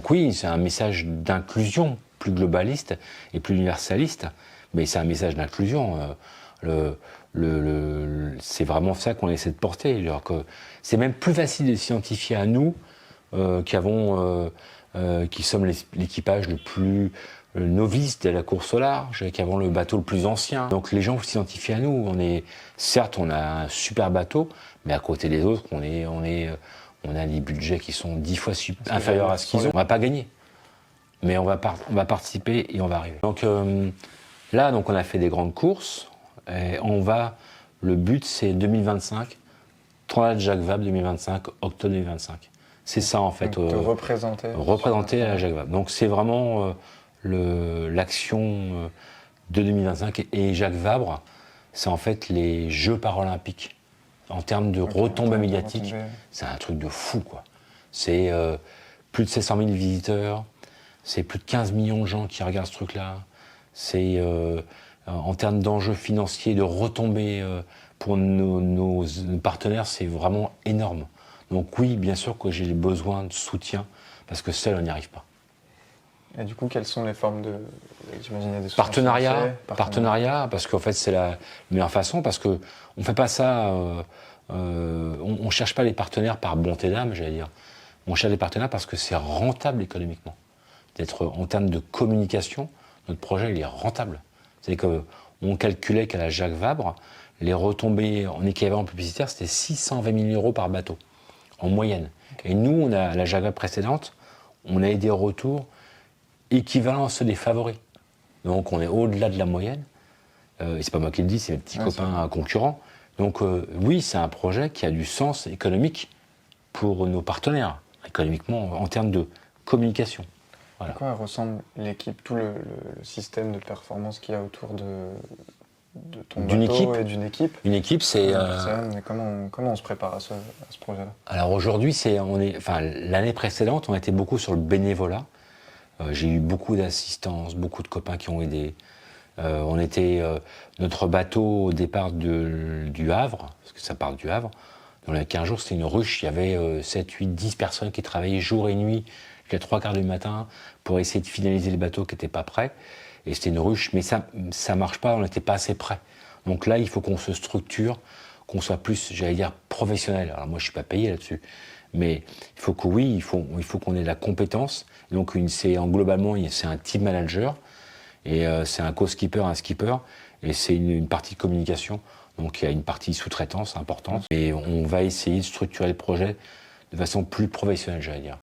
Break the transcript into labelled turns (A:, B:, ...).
A: Donc oui, c'est un message d'inclusion plus globaliste et plus universaliste, mais c'est un message d'inclusion. C'est vraiment ça qu'on essaie de porter. Alors que c'est même plus facile de s'identifier à nous qui sommes l'équipage le plus novice de la course au large, qui avons le bateau le plus ancien. Donc les gens s'identifient à nous. Certes, on a un super bateau, mais à côté des autres, on a des budgets qui sont 10 fois inférieurs à ce qu'ils ont. On va pas gagner, mais on va participer et on va arriver. Donc là, on a fait des grandes courses. Et le but, c'est 2025, Transat Jacques Vabre 2025, octobre 2025. C'est ça en fait.
B: De représenter
A: à la Jacques Vabre. Donc c'est vraiment l'action de 2025. Et Jacques Vabre, c'est en fait les Jeux paralympiques. En termes de retombées médiatiques, c'est un truc de fou, quoi. C'est plus de 700 000 visiteurs, c'est plus de 15 millions de gens qui regardent ce truc-là. C'est en termes d'enjeux financiers, de retombées pour nos partenaires, c'est vraiment énorme. Donc oui, bien sûr que j'ai besoin de soutien, parce que seul, on n'y arrive pas.
B: Et du coup, quelles sont les formes de... J'imagine il y a des
A: partenariat, parce qu'en fait, c'est la meilleure façon, parce qu'on ne fait pas ça... on ne cherche pas les partenaires par bonté d'âme, j'allais dire. On cherche les partenaires parce que c'est rentable économiquement. En termes de communication, notre projet, il est rentable. C'est-à-dire qu'on calculait qu'à la Jacques Vabre, les retombées en équivalent publicitaire, c'était 620 000 € par bateau, en moyenne. Et nous, à la Jacques Vabre précédente, on a eu des retours équivalents à ceux des favoris. Donc on est au-delà de la moyenne. Et c'est pas moi qui le dis, c'est mes petits copains concurrents. Donc oui, c'est un projet qui a du sens économique pour nos partenaires, économiquement, en termes de communication. Voilà.
B: À quoi ressemble l'équipe, tout le système de performance qu'il y a autour de ton bateau et d'une équipe?
A: Une équipe, c'est...
B: Mais comment on se prépare à ce projet-là?
A: Alors aujourd'hui, l'année précédente, on était beaucoup sur le bénévolat. J'ai eu beaucoup d'assistance, beaucoup de copains qui ont aidé. Notre bateau au départ du Havre, parce que ça part du Havre, dans les 15 jours, c'était une ruche. Il y avait 7, 8, 10 personnes qui travaillaient jour et nuit, jusqu'à 3 quarts du matin, pour essayer de finaliser les bateaux qui n'étaient pas prêts. Et c'était une ruche, mais ça marche pas, on n'était pas assez prêts. Donc là, il faut qu'on se structure, qu'on soit plus, j'allais dire, professionnel. Alors moi, je suis pas payé là-dessus. Mais il faut qu'on ait de la compétence. Donc globalement, c'est un team manager. Et c'est un co-skipper, un skipper, et c'est une partie de communication. Donc il y a une partie sous-traitance importante. Et on va essayer de structurer le projet de façon plus professionnelle, j'allais dire.